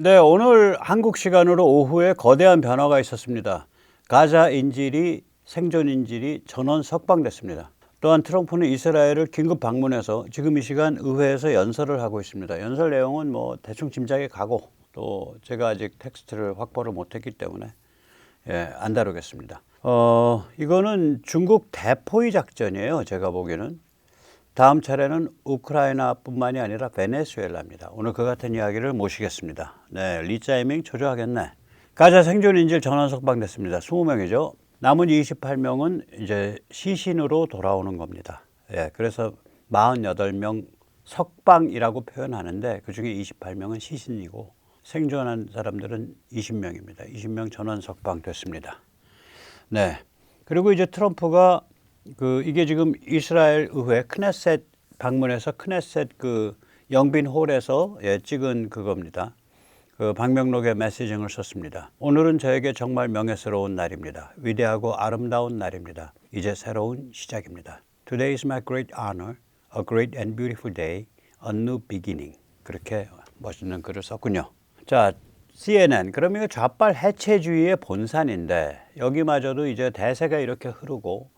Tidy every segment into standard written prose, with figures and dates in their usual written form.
네, 오늘 한국 시간으로 오후에 거대한 변화가 있었습니다. 가자 인질이 생존 인질이 전원 석방됐습니다. 또한 트럼프는 이스라엘을 긴급 방문해서 지금 이 시간 의회에서 연설을 하고 있습니다. 연설 내용은 뭐 대충 짐작이 가고 또 제가 아직 텍스트를 확보를 못했기 때문에 안 다루겠습니다. 이거는 중국 대포위 작전이에요. 제가 보기에는. 다음 차례는 우크라이나뿐만이 아니라 베네수엘라입니다. 오늘 그 같은 이야기를 모시겠습니다. 네, 리짜이밍 초조하겠네. 가자 생존 인질 전원 석방됐습니다. 20명이죠. 남은 28명은 이제 시신으로 돌아오는 겁니다. 그래서 48명 석방이라고 표현하는데 그중에 28명은 시신이고 생존한 사람들은 20명입니다. 20명 전원 석방됐습니다. 네. 그리고 이제 트럼프가 이게 지금 이스라엘 의회 크네셋 방문해서 크네셋 영빈 홀에서 찍은 그겁니다. 방명록에 메시징을 썼습니다. 오늘은 저에게 정말 명예스러운 날입니다. 위대하고 아름다운 날입니다. 이제 새로운 시작입니다. Today is my great honor, a great and beautiful day, a new beginning. 그렇게 멋있는 글을 썼군요. 자, CNN. 그럼 이거 좌빨 해체주의의 본산인데 여기마저도 이제 대세가 이렇게 흐르고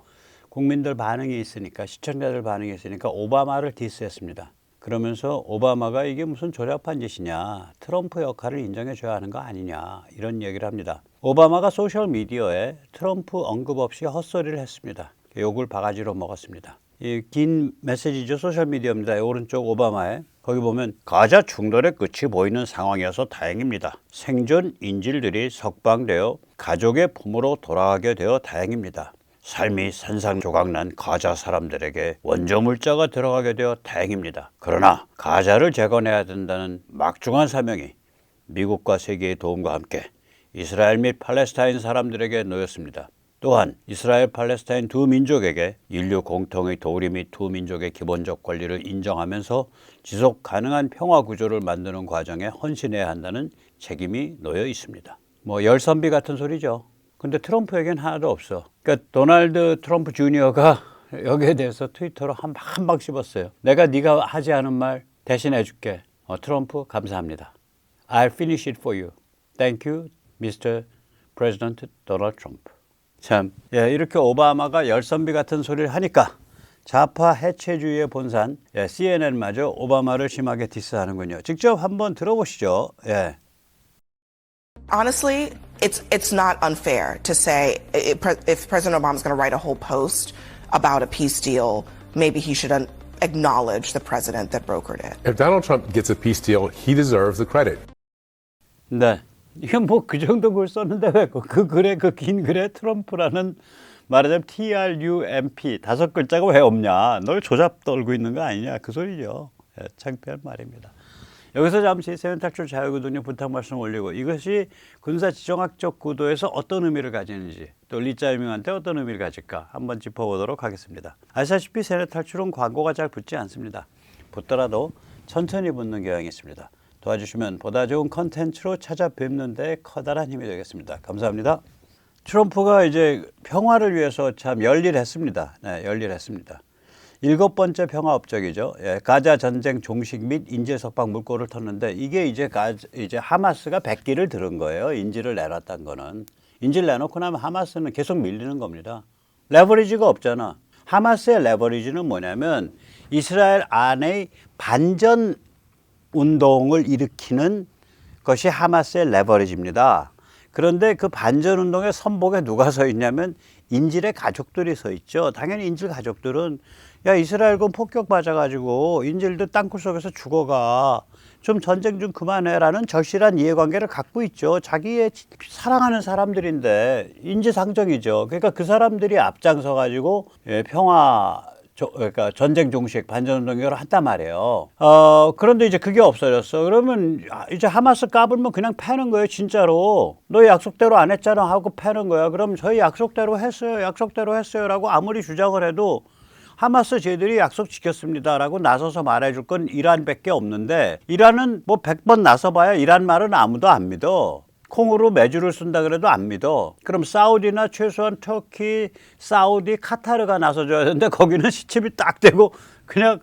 국민들 반응이 있으니까 시청자들 반응이 있으니까 오바마를 디스했습니다. 그러면서 오바마가 이게 무슨 조잡한 짓이냐, 트럼프 역할을 인정해 줘야 하는 거 아니냐 이런 얘기를 합니다. 오바마가 소셜미디어에 트럼프 언급 없이 헛소리를 했습니다. 욕을 바가지로 먹었습니다. 이 긴 메시지죠. 소셜미디어입니다. 오른쪽 오바마에 거기 보면 가자 충돌의 끝이 보이는 상황이어서 다행입니다. 생존 인질들이 석방되어 가족의 품으로 돌아가게 되어 다행입니다. 삶이 산산조각난 가자 사람들에게 원조 물자가 들어가게 되어 다행입니다. 그러나 가자를 재건해야 된다는 막중한 사명이 미국과 세계의 도움과 함께 이스라엘 및 팔레스타인 사람들에게 놓였습니다. 또한 이스라엘 팔레스타인 두 민족에게 인류 공통의 도리 및 두 민족의 기본적 권리를 인정하면서 지속 가능한 평화 구조를 만드는 과정에 헌신해야 한다는 책임이 놓여 있습니다. 뭐 열선비 같은 소리죠. 근데 트럼프에겐 하나도 없어. 그러니까 도널드 트럼프 주니어가 여기에 대해서 트위터로 한 방 씹었어요. 내가 네가 하지 않은 말 대신 해줄게. 트럼프 감사합니다. I'll finish it for you. Thank you, Mr. President Donald Trump. 참, 이렇게 오바마가 열선비 같은 소리를 하니까 좌파 해체주의의 본산 CNN마저 오바마를 심하게 디스하는군요. 직접 한번 들어보시죠. Honestly, it's not unfair to say if President Obama is going to write a whole post about a peace deal, maybe he should acknowledge the president that brokered it. If Donald Trump gets a peace deal, he deserves the credit. 네, 이게 뭐 그 정도 글 썼는데 왜 그 긴 글에 트럼프라는 말하자면 TRUMP 5글자가 왜 없냐? 널 조잡 떨고 있는 거 아니냐? 그 소리죠. 창피한 말입니다. 여기서 잠시 세운탁출 자유구독료 부탁 말씀 올리고 이것이 군사지정학적 구도에서 어떤 의미를 가지는지 또 리짜이밍한테 어떤 의미를 가질까 한번 짚어보도록 하겠습니다. 아시다시피 세운탁출은 광고가 잘 붙지 않습니다. 붙더라도 천천히 붙는 경향이 있습니다. 도와주시면 보다 좋은 컨텐츠로 찾아뵙는 데 커다란 힘이 되겠습니다. 감사합니다. 트럼프가 이제 평화를 위해서 참 열일했습니다. 열일했습니다. 7번째 평화 업적이죠. 가자 전쟁 종식 및 인질 석방 물꼬를 텄는데 이게 이제 하마스가 백기를 들은 거예요. 인질을 내놨다는 거는. 인질 내놓고 나면 하마스는 계속 밀리는 겁니다. 레버리지가 없잖아. 하마스의 레버리지는 뭐냐면 이스라엘 안에 반전 운동을 일으키는 것이 하마스의 레버리지입니다. 그런데 그 반전 운동의 선봉에 누가 서 있냐면 인질의 가족들이 서 있죠. 당연히 인질 가족들은 야 이스라엘군 폭격 맞아가지고 인질들 땅굴 속에서 죽어가 좀 전쟁 좀 그만해라는 절실한 이해관계를 갖고 있죠. 자기의 사랑하는 사람들인데 인지상정이죠. 그러니까 그 사람들이 앞장서 가지고 그러니까 전쟁 종식 반전운동 이걸 한단 말이에요. 그런데 이제 그게 없어졌어. 그러면 이제 하마스 까불면 그냥 패는 거예요. 진짜로. 너 약속대로 안 했잖아 하고 패는 거야. 그럼 저희 약속대로 했어요 라고 아무리 주장을 해도 하마스 쟤들이 약속 지켰습니다라고 나서서 말해줄 건 이란밖에 없는데 이란은 뭐 100번 나서봐야 이란 말은 아무도 안 믿어. 콩으로 매주를 쓴다 그래도 안 믿어. 그럼 사우디나 최소한 터키, 사우디, 카타르가 나서줘야 되는데 거기는 시침이 딱 되고 그냥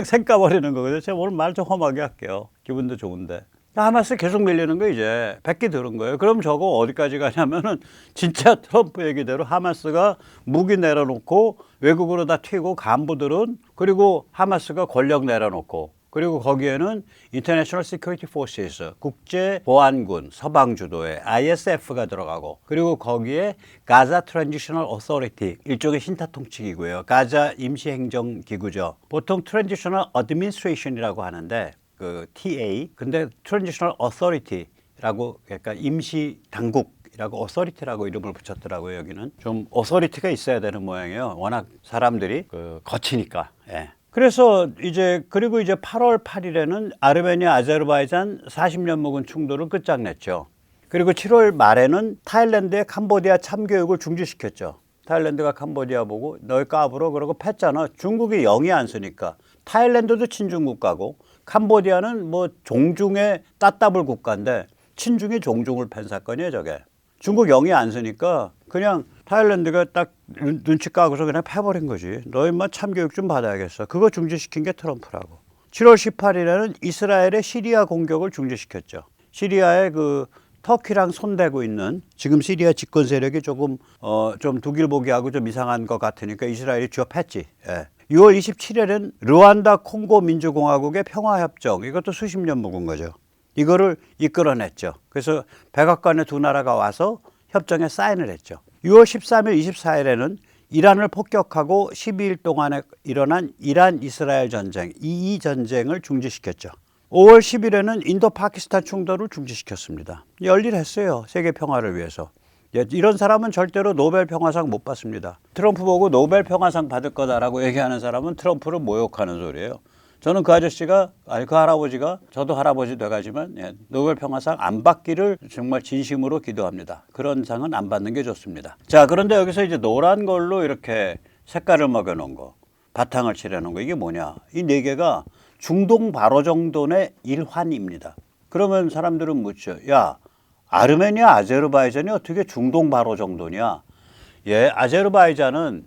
생까버리는 거거든요. 제가 오늘 말 좀 험하게 할게요. 기분도 좋은데. 하마스 계속 밀리는 거 이제 100기 들은 거예요. 그럼 저거 어디까지 가냐면은 진짜 트럼프 얘기대로 하마스가 무기 내려놓고 외국으로 다 튀고 간부들은 그리고 하마스가 권력 내려놓고 그리고 거기에는 International Security Forces, 국제보안군, 서방 주도의 ISF가 들어가고 그리고 거기에 가자 트랜지셔널 어서리티, 일종의 신타통치기고요. 가자 임시행정기구죠. 보통 트랜지셔널 어드민스트레이션이라고 하는데 그 TA, 근데 트랜지셔널 어서리티라고 그러니까 임시 당국이라고 어서리티라고 이름을 붙였더라고요. 여기는 좀 어서리티가 있어야 되는 모양이에요. 워낙 사람들이 거치니까. 예. 그래서 그리고 이제 8월 8일에는 아르메니아, 아제르바이잔 40년 묵은 충돌을 끝장냈죠. 그리고 7월 말에는 타일랜드의 캄보디아 참교육을 중지시켰죠. 타일랜드가 캄보디아 보고 너희 까불어 그러고 팼잖아. 중국이 영이 안 쓰니까. 타일랜드도 친중국 가고 캄보디아는 뭐 종중의 따따블 국가인데 친중이 종중을 팬 사건이에요, 저게. 중국 영이 안 쓰니까 그냥 타일랜드가 딱 눈치 까고서 그냥 패버린 거지. 너 인마 참교육 좀 받아야겠어. 그거 중지시킨 게 트럼프라고. 7월 18일에는 이스라엘의 시리아 공격을 중지시켰죠. 시리아에 그 터키랑 손대고 있는 지금 시리아 집권 세력이 조금 좀 독일보기하고 좀 이상한 것 같으니까 이스라엘이 취업했지. 예. 6월 27일에는 르완다 콩고 민주공화국의 평화협정, 이것도 수십 년 묵은 거죠. 이거를 이끌어냈죠. 그래서 백악관의 두 나라가 와서 협정에 사인을 했죠. 6월 13일, 24일에는 이란을 폭격하고 12일 동안에 일어난 이란 이스라엘 전쟁, 이 전쟁을 중지시켰죠. 5월 10일에는 인도 파키스탄 충돌을 중지시켰습니다. 열일했어요. 세계 평화를 위해서. 이런 사람은 절대로 노벨 평화상 못 받습니다. 트럼프 보고 노벨 평화상 받을 거다라고 얘기하는 사람은 트럼프를 모욕하는 소리예요. 저는 그 아저씨가, 아니 그 할아버지가, 저도 할아버지 돼가지만 노벨 평화상 안 받기를 정말 진심으로 기도합니다. 그런 상은 안 받는 게 좋습니다. 자, 그런데 여기서 이제 노란 걸로 이렇게 색깔을 먹여놓은 거, 바탕을 칠해놓은 거, 이게 뭐냐? 이 네 개가 중동 바로 정돈의 일환입니다. 그러면 사람들은 묻죠. 야, 아르메니아, 아제르바이잔이 어떻게 중동 바로 정돈이야? 예, 아제르바이잔은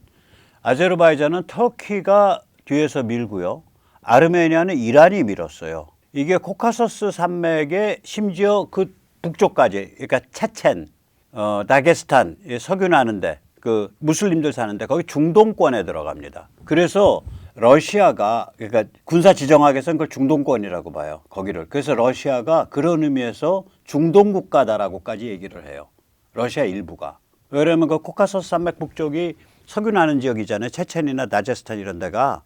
터키가 뒤에서 밀고요. 아르메니아는 이란이 밀었어요. 이게 코카소스 산맥의 심지어 그 북쪽까지, 그러니까 체첸, 다게스탄, 석유 나는데, 그 무슬림들 사는데 거기 중동권에 들어갑니다. 그래서 러시아가, 그러니까 군사 지정학에서는 그걸 중동권이라고 봐요. 거기를. 그래서 러시아가 그런 의미에서 중동 국가다라고까지 얘기를 해요. 러시아 일부가. 왜냐면 그 코카소스 산맥 북쪽이 석유 나는 지역이잖아요. 체첸이나 다게스탄 이런 데가.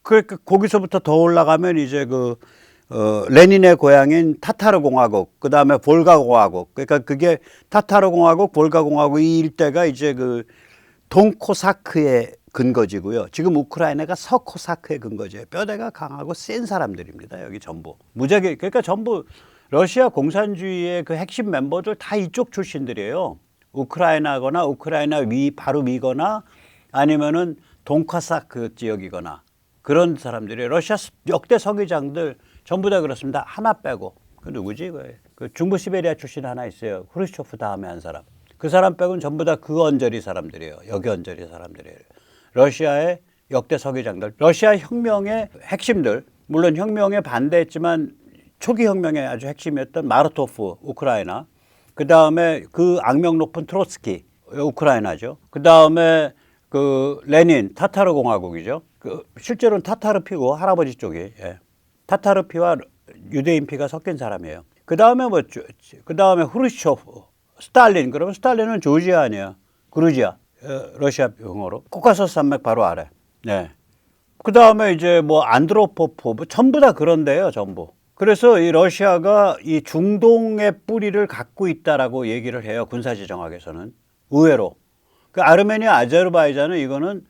그러니까 거기서부터 더 올라가면 이제 레닌의 고향인 타타르 공화국, 그 다음에 볼가 공화국. 그러니까 그게 타타르 공화국, 볼가 공화국 이 일대가 이제 동코사크의 근거지고요. 지금 우크라이나가 서코사크의 근거지예요. 뼈대가 강하고 센 사람들입니다. 여기 전부. 무지하게, 그러니까 전부 러시아 공산주의의 그 핵심 멤버들 다 이쪽 출신들이에요. 우크라이나거나 우크라이나 바로 위거나 아니면은 동코사크 지역이거나 그런 사람들이 러시아 역대 서기장들 전부 다 그렇습니다. 하나 빼고. 그 누구지? 그 중부 시베리아 출신 하나 있어요. 후르쇼프 다음에 한 사람. 그 사람 빼고는 전부 다 그 언저리 사람들이에요. 여기 언저리 사람들이에요. 러시아의 역대 서기장들. 러시아 혁명의 핵심들. 물론 혁명에 반대했지만 초기 혁명의 아주 핵심이었던 마르토프, 우크라이나. 그 다음에 그 악명 높은 트로츠키, 우크라이나죠. 그 다음에 레닌, 타타르 공화국이죠. 실제로는 타타르피고 할아버지 쪽이. 예. 타타르피와 유대인 피가 섞인 사람이에요. 그 다음에 그 다음에 후르쇼프, 스탈린. 그러면 스탈린은 조지아 아니야. 그루지아. 러시아 용어로. 코카소스 산맥 바로 아래. 네. 그 다음에 이제 안드로포프, 전부 다 그런데요, 전부. 그래서 이 러시아가 이 중동의 뿌리를 갖고 있다라고 얘기를 해요, 군사지정학에서는. 의외로. 그 아르메니아, 아제르바이잔은 이거는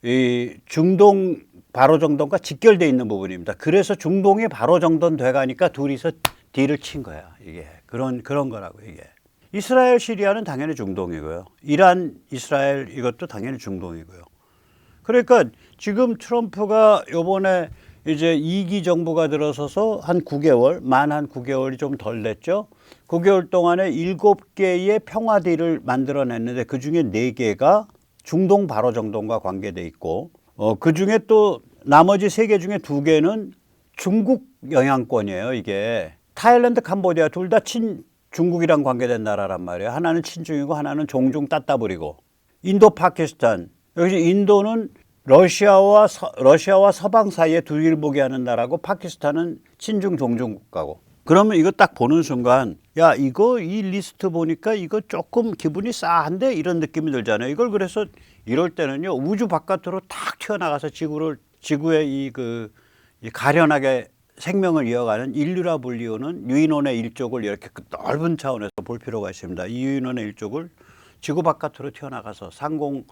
이 중동 바로 정돈과 직결되어 있는 부분입니다. 그래서 중동이 바로 정돈 돼가니까 둘이서 딜을 친 거야, 이게. 그런 거라고, 이게. 이스라엘, 시리아는 당연히 중동이고요. 이란, 이스라엘 이것도 당연히 중동이고요. 그러니까 지금 트럼프가 요번에 이제 2기 정부가 들어서서 한 9개월, 만 한 9개월이 좀 덜 됐죠. 9개월 동안에 7개의 평화 딜을 만들어냈는데 그중에 4개가 중동 바로 정돈과 관계돼 있고 그중에 또 나머지 3개 중에 2개는 중국 영향권이에요, 이게. 타일랜드, 캄보디아 둘 다 중국이랑 관계된 나라란 말이에요. 하나는 친중이고 하나는 종중 따따부리고. 인도, 파키스탄. 여기 인도는 러시아와 서방 사이에 두일보기 하는 나라고 파키스탄은 친중 종중 국가고. 그러면 이거 딱 보는 순간 야 이거 이 리스트 보니까 이거 조금 기분이 싸한데 이런 느낌이 들잖아요. 이걸 그래서 이럴 때는요 우주 바깥으로 탁 튀어나가서 지구의 이 가련하게 생명을 이어가는 인류라 불리우는 유인원의 일족을 이렇게 넓은 차원에서 볼 필요가 있습니다. 이 유인원의 일족을 지구 바깥으로 튀어나가서 상공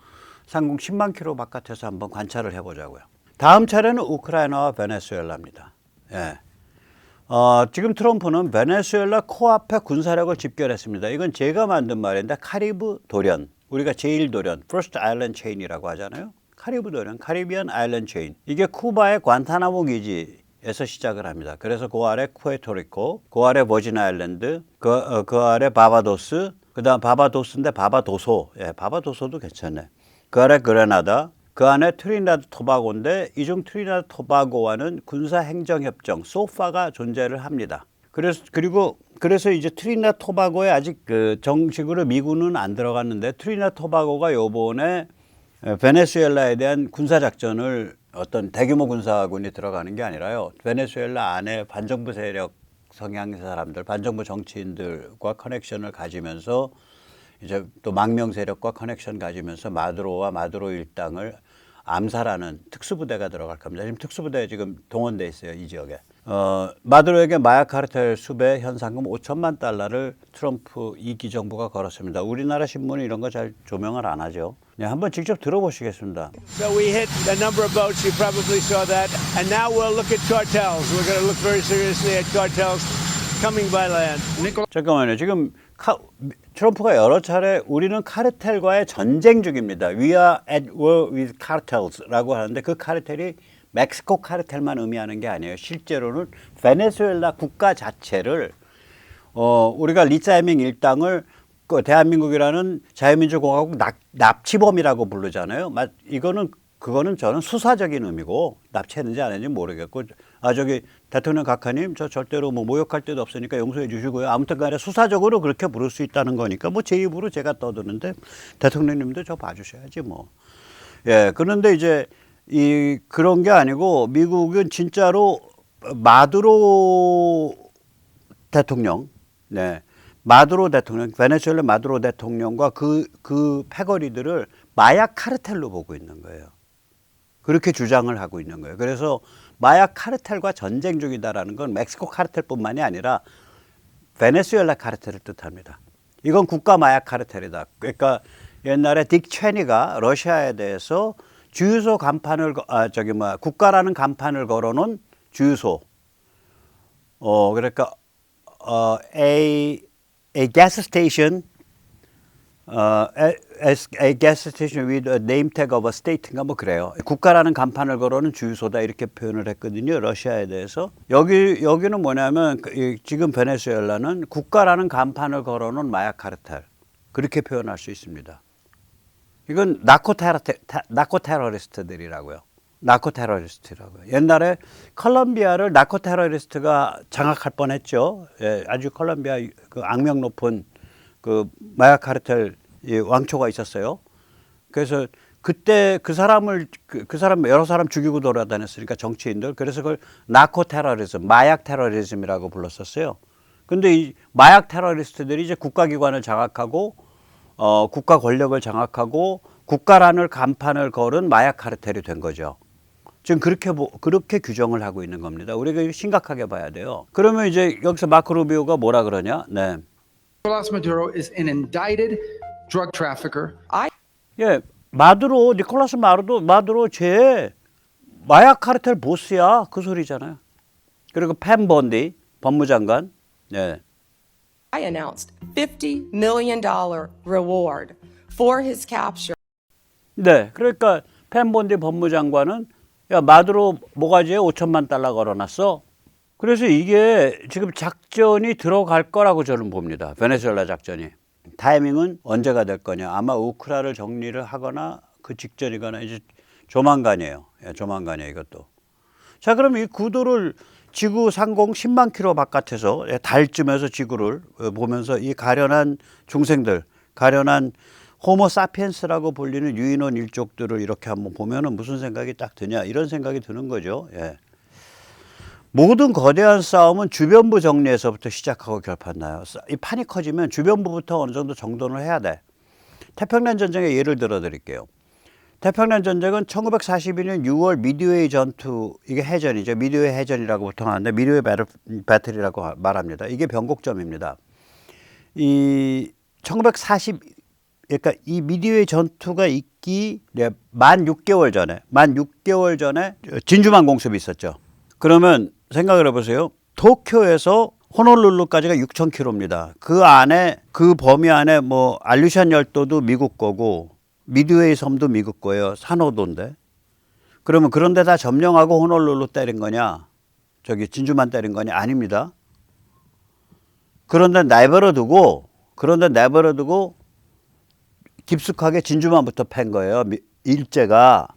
10만 킬로 바깥에서 한번 관찰을 해보자고요. 다음 차례는 우크라이나와 베네수엘라입니다. 예. 지금 트럼프는 베네수엘라 코앞에 군사력을 집결했습니다. 이건 제가 만든 말인데 카리브 도련, 우리가 제1도련, First Island Chain이라고 하잖아요. 카리브 도련, 카리비안 아일랜드 체인. 이게 쿠바의 관타나모 기지에서 시작을 합니다. 그래서 그 아래 푸에르토리코, 그 아래 버진 아일랜드, 그 아래 바바도스, 그 다음 바바도스인데 바바도소, 예, 바바도소도 괜찮네. 그 아래 그레나다, 그 안에 트리니다드 토바고인데 이 중 트리니다드 토바고와는 군사 행정 협정 소파가 존재를 합니다. 그래서 이제 트리니다드 토바고에 아직 정식으로 미군은 안 들어갔는데 트리니다드 토바고가 요번에 베네수엘라에 대한 군사 작전을 어떤 대규모 군사군이 들어가는 게 아니라요. 베네수엘라 안에 반정부 세력 성향의 사람들, 반정부 정치인들과 커넥션을 가지면서 이제 또 망명 세력과 커넥션 가지면서 마두로와 마두로 일당을 암살하는 특수부대가 들어갈 겁니다. 지금 특수부대 지금 동원돼 있어요, 이 지역에. 마두로에게 마약 카르텔 수배 현상금 5천만 달러를 트럼프 2기 정부가 걸었습니다. 우리나라 신문이 이런 거 잘 조명을 안 하죠. 네, 한번 직접 들어보시겠습니다. So we hit a number of boats. You probably saw that. And now we'll look at cartels. We're going to look very seriously at cartels coming by land. 잠깐만요. 지금 트럼프가 여러 차례 우리는 카르텔과의 전쟁 중입니다. We are at war with cartels라고 하는데 그 카르텔이 멕시코 카르텔만 의미하는 게 아니에요. 실제로는 베네수엘라 국가 자체를 우리가 리짜이밍 일당을 대한민국이라는 자유민주공화국 납치범이라고 부르잖아요. 그거는 저는 수사적인 의미고 납치했는지 안 했는지 모르겠고 저기 대통령 각하님 저 절대로 뭐 모욕할 데도 없으니까 용서해 주시고요. 아무튼 간에 수사적으로 그렇게 부를 수 있다는 거니까 뭐 제 입으로 제가 떠드는데 대통령님도 저 봐주셔야지 뭐. 예, 그런데 이제 그런 게 아니고 미국은 진짜로 마두로 대통령, 네. 마두로 대통령, 베네수엘라 마두로 대통령과 그 패거리들을 마약 카르텔로 보고 있는 거예요. 그렇게 주장을 하고 있는 거예요. 그래서 마약 카르텔과 전쟁 중이다라는 건 멕시코 카르텔뿐만이 아니라 베네수엘라 카르텔을 뜻합니다. 이건 국가 마약 카르텔이다. 그러니까 옛날에 딕 체니가 러시아에 대해서 주유소 간판을 국가라는 간판을 걸어놓은 주유소. 그러니까 a gas station, a gas station with a name tag of a state인가 뭐 그래요. 국가라는 간판을 걸어놓은 주유소다 이렇게 표현을 했거든요. 러시아에 대해서. 여기는 뭐냐면 지금 베네수엘라는 국가라는 간판을 걸어놓은 마약 카르텔 그렇게 표현할 수 있습니다. 이건 나코테러리스트들이라고요. 나코테러리스트라고요. 옛날에 콜롬비아를 나코테러리스트가 장악할 뻔했죠. 예, 아주 콜롬비아 그 악명 높은 그 마약 카르텔 왕초가 있었어요. 그래서 그때 그 사람 여러 사람 죽이고 돌아다녔으니까 정치인들. 그래서 그걸 나코테러리즘, 마약 테러리즘이라고 불렀었어요. 근데 이 마약 테러리스트들이 이제 국가기관을 장악하고 국가 권력을 장악하고 국가라는 간판을 걸은 마약 카르텔이 된 거죠. 지금 그렇게 규정을 하고 있는 겁니다. 우리가 이거 심각하게 봐야 돼요. 그러면 이제 여기서 마크 루비오가 뭐라 그러냐? 네. Nicolas Maduro is an indicted drug trafficker. 예, 니콜라스 마두로 제 마약 카르텔 보스야 그 소리잖아요. 그리고 팬 번디 법무장관, 네. I announced $50 million reward for his capture. 네, 그러니까 팬 번디 법무장관은 야 마두로 모가지에 5천만 달러 걸어놨어. 그래서 이게 지금 작전이 들어갈 거라고 저는 봅니다. 베네수엘라 작전이. 타이밍은 언제가 될 거냐. 아마 우크라를 정리를 하거나 그 직전이거나 이제 조만간이에요. 예, 조만간이에요 이것도. 자 그럼 이 구도를 지구 상공 10만 킬로 바깥에서 달쯤에서 지구를 보면서 이 가련한 중생들, 가련한 호모 사피엔스라고 불리는 유인원 일족들을 이렇게 한번 보면은 무슨 생각이 딱 드냐 이런 생각이 드는 거죠. 예. 모든 거대한 싸움은 주변부 정리에서부터 시작하고 결판나요. 이 판이 커지면 주변부부터 어느 정도 정돈을 해야 돼. 태평양 전쟁의 예를 들어 드릴게요. 태평양 전쟁은 1942년 6월 미드웨이 전투, 이게 해전이죠. 미드웨이 해전이라고 보통 하는데 미드웨이 배틀이라고 말합니다. 이게 변곡점입니다. 그러니까 이 미드웨이 전투가 있기 만 6개월 전에 진주만 공습이 있었죠. 그러면 생각을 해보세요. 도쿄에서 호놀룰루까지가 6,000km입니다. 그 범위 안에 뭐 알루션 열도도 미국 거고 미드웨이 섬도 미국 거예요. 산호도인데. 그러면 그런 데 다 점령하고 호놀룰루 때린 거냐? 저기 진주만 때린 거냐? 아닙니다. 그런데 내버려 두고 깊숙하게 진주만부터 팬 거예요. 일제가.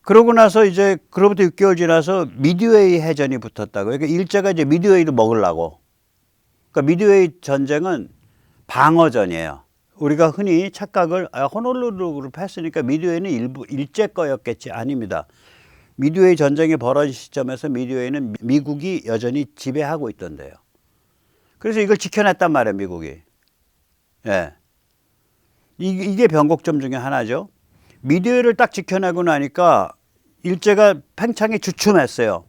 그러고 나서 이제 그로부터 6개월 지나서 미드웨이 해전이 붙었다고. 그러니까 일제가 이제 미드웨이를 먹으려고. 그러니까 미드웨이 전쟁은 방어전이에요. 우리가 흔히 착각을 호놀룰루를 팼으니까 미드웨이는 일제 거였겠지. 아닙니다. 미드웨이 전쟁이 벌어진 시점에서 미드웨이는 미국이 여전히 지배하고 있던데요. 그래서 이걸 지켜냈단 말이에요, 미국이. 예. 이게 변곡점 중에 하나죠. 미드웨이를 딱 지켜내고 나니까 일제가 팽창이 주춤했어요.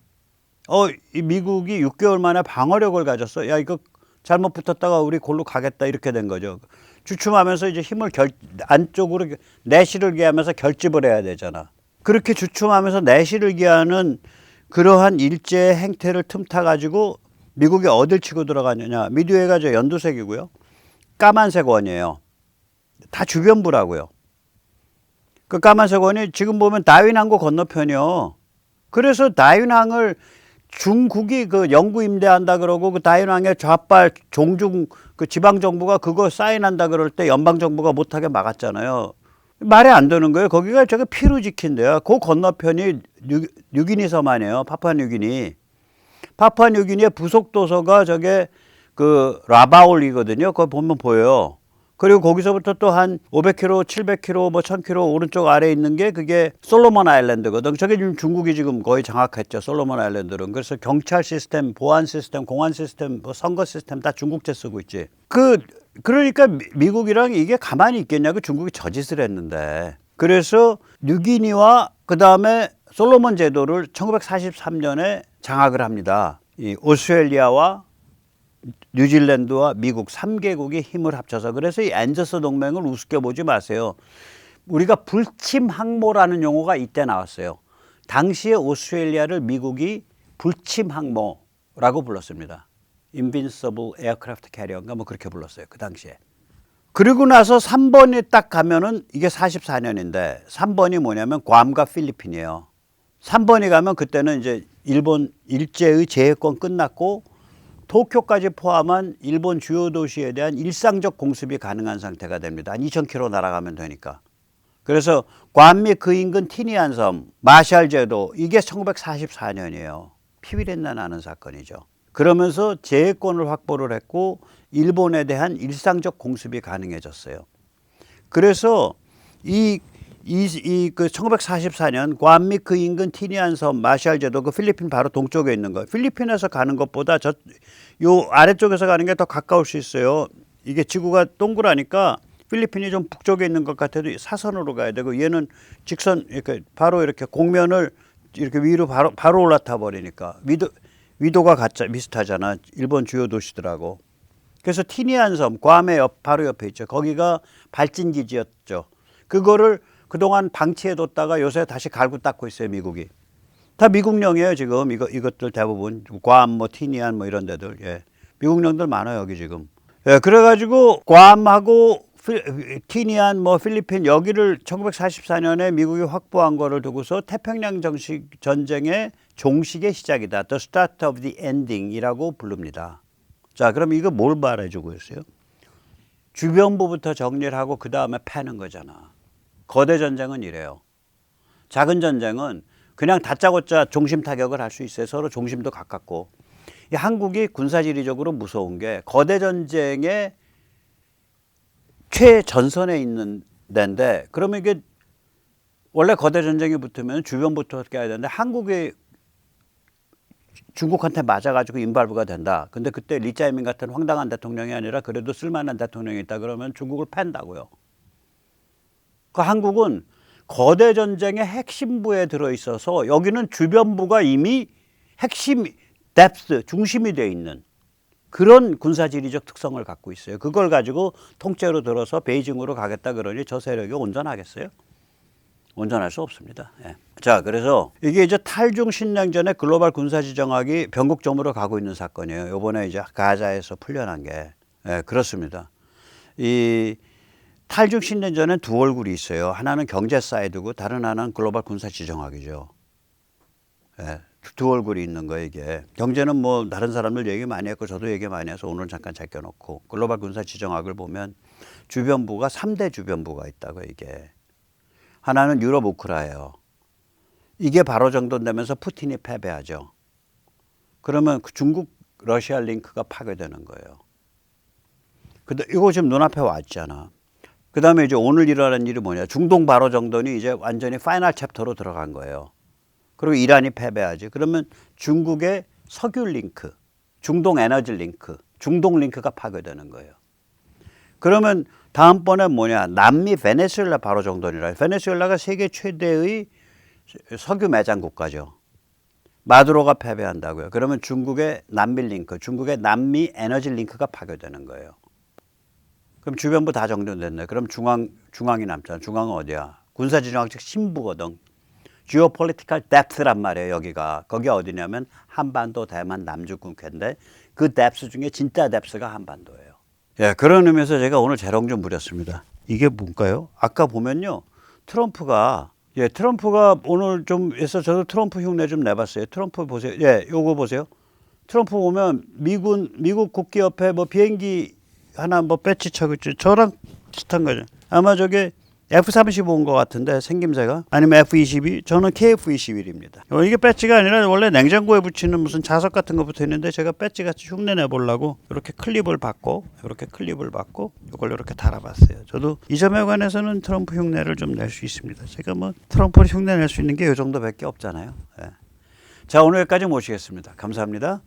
이 미국이 6개월 만에 방어력을 가졌어. 야, 이거 잘못 붙었다가 우리 골로 가겠다 이렇게 된 거죠. 주춤하면서 이제 힘을 안쪽으로 내실을 기하면서 결집을 해야 되잖아. 그렇게 주춤하면서 내실을 기하는 그러한 일제의 행태를 틈타 가지고 미국이 어딜 치고 들어가느냐. 미드웨이가 저 연두색이고요. 까만색 원이에요. 다 주변부라고요. 그 까만색 원이 지금 보면 다윈항구 건너편이요. 그래서 다윈항을 중국이 그 영구 임대한다 그러고 그 다윈항의 좌빨 종중 그 지방 정부가 그거 사인한다 그럴 때 연방 정부가 못하게 막았잖아요. 말이 안 되는 거예요. 거기가 저게 피루지키인데요. 그 건너편이 뉴기니 섬 아니에요. 파푸아뉴기니. 파푸아뉴기니의 부속 도서가 저게 그 라바올이거든요. 그거 보면 보여요. 그리고 거기서부터 또 한 500km, 700km, 뭐 1000km 오른쪽 아래에 있는 게 그게 솔로몬 아일랜드거든. 저게 지금 중국이 지금 거의 장악했죠. 솔로몬 아일랜드는. 그래서 경찰 시스템, 보안 시스템, 공안 시스템, 뭐 선거 시스템 다 중국제 쓰고 있지. 그러니까 미국이랑 이게 가만히 있겠냐고 중국이 저짓을 했는데. 그래서 뉴기니와 그다음에 솔로몬 제도를 1943년에 장악을 합니다. 이 오스트레일리아와 뉴질랜드와 미국 3개국이 힘을 합쳐서. 그래서 이 앤더스 동맹을 우습게 보지 마세요. 우리가 불침 항모라는 용어가 이때 나왔어요. 당시에 오스트레일리아를 미국이 불침 항모라고 불렀습니다. Invincible Aircraft Carrier인가 뭐 그렇게 불렀어요. 그 당시에. 그리고 나서 3번이 딱 가면은 이게 44년인데 3번이 뭐냐면 괌과 필리핀이에요. 3번이 가면 그때는 이제 일본 일제의 제해권 끝났고 도쿄까지 포함한 일본 주요 도시에 대한 일상적 공습이 가능한 상태가 됩니다. 한 2000km 날아가면 되니까. 그래서 괌 및 그 인근 티니안 섬, 마샬 제도, 이게 1944년이에요. 피비린내 나는 사건이죠. 그러면서 제해권을 확보를 했고 일본에 대한 일상적 공습이 가능해졌어요. 그래서 그 1944년 괌 및 그 인근 티니안 섬, 마샬 제도, 그 필리핀 바로 동쪽에 있는 거. 필리핀에서 가는 것보다 요 아래쪽에서 가는 게 더 가까울 수 있어요. 이게 지구가 동그라니까 필리핀이 좀 북쪽에 있는 것 같아도 사선으로 가야 되고 얘는 직선 이렇게 바로 이렇게 공면을 이렇게 위로 바로 올라타 버리니까 위도가 비슷하잖아. 일본 주요 도시들하고. 그래서 티니안 섬, 괌의 바로 옆에 있죠. 거기가 발진 기지였죠. 그거를 그동안 방치해뒀다가 요새 다시 갈고 닦고 있어요, 미국이. 다 미국령이에요, 지금. 이것들 대부분. 괌, 뭐, 티니안, 뭐, 이런 데들. 예. 미국령들 많아요, 여기 지금. 예, 그래가지고, 괌하고 티니안, 뭐, 필리핀, 여기를 1944년에 미국이 확보한 거를 두고서 태평양 전쟁의 종식의 시작이다. The start of the ending 이라고 부릅니다. 자, 그럼 이거 뭘 말해주고 있어요? 주변부부터 정리를 하고 그 다음에 패는 거잖아. 거대 전쟁은 이래요. 작은 전쟁은 그냥 다짜고짜 종심 타격을 할 수 있어요. 서로 종심도 가깝고. 이 한국이 군사지리적으로 무서운 게 거대 전쟁의 최전선에 있는 데인데, 그러면 이게 원래 거대 전쟁이 붙으면 주변부터 깨야 되는데 한국이 중국한테 맞아가지고 인발부가 된다. 근데 그때 리짜이밍 같은 황당한 대통령이 아니라 그래도 쓸만한 대통령이 있다 그러면 중국을 팬다고요. 그 한국은 거대 전쟁의 핵심부에 들어있어서 여기는 주변부가 이미 핵심, 뎁스, 중심이 돼 있는 그런 군사지리적 특성을 갖고 있어요. 그걸 가지고 통째로 들어서 베이징으로 가겠다 그러니 저 세력이 온전하겠어요? 온전할 수 없습니다. 예. 자, 그래서 이게 이제 탈중 신냉전의 글로벌 군사지정학이 변곡점으로 가고 있는 사건이에요. 이번에 이제 가자에서 풀려난 게. 예, 그렇습니다. 이 탈중 신냉전엔 두 얼굴이 있어요. 하나는 경제 사이드고 다른 하나는 글로벌 군사지정학이죠. 예, 두 얼굴이 있는 거예요, 이게. 경제는 뭐 다른 사람들 얘기 많이 했고 저도 얘기 많이 해서 오늘 잠깐 제껴놓고, 글로벌 군사지정학을 보면 주변부가 3대 주변부가 있다고, 이게. 하나는 유럽 우크라예요. 이게 바로 정돈되면서 푸틴이 패배하죠. 그러면 그 중국 러시아 링크가 파괴되는 거예요. 근데 이거 지금 눈앞에 왔잖아. 그 다음에 이제 오늘 일어난 일이 뭐냐. 중동 바로 정돈이 이제 완전히 파이널 챕터로 들어간 거예요. 그리고 이란이 패배하지. 그러면 중국의 석유 링크, 중동 에너지 링크, 중동 링크가 파괴되는 거예요. 그러면 다음번에 뭐냐. 남미 베네수엘라 바로 정돈이라. 베네수엘라가 세계 최대의 석유 매장 국가죠. 마두로가 패배한다고요. 그러면 중국의 남미 링크, 중국의 남미 에너지 링크가 파괴되는 거예요. 그럼 주변부 다 정돈됐네. 그럼 중앙이 남잖아. 중앙은 어디야? 군사지정학적 신부거든. Geopolitical depth란 말이에요, 여기가. 거기가 어디냐면 한반도, 대만, 남중국해인데 그 depth 중에 진짜 depth가 한반도예요. 예, 그런 의미에서 제가 오늘 재롱 좀 부렸습니다. 이게 뭔가요? 아까 보면요. 트럼프가 오늘 좀 해서 저도 트럼프 흉내 좀 내봤어요. 트럼프 보세요. 예, 요거 보세요. 트럼프 보면 미국 국기 옆에 뭐 비행기 하나 뭐 배치 차고 있죠. 저랑 비슷한 거죠. 아마 저게 F-35인 것 같은데 생김새가, 아니면 F-22, 저는 KF-21입니다. 이게 배지가 아니라 원래 냉장고에 붙이는 무슨 자석 같은 거 붙어 있는데 제가 배지 같이 흉내 내보려고 이렇게 클립을 받고 이걸 이렇게 달아봤어요. 저도 이 점에 관해서는 트럼프 흉내를 좀 낼 수 있습니다. 제가 뭐 트럼프를 흉내 낼 수 있는 게 이 정도밖에 없잖아요. 예. 자, 오늘 여기까지 모시겠습니다. 감사합니다.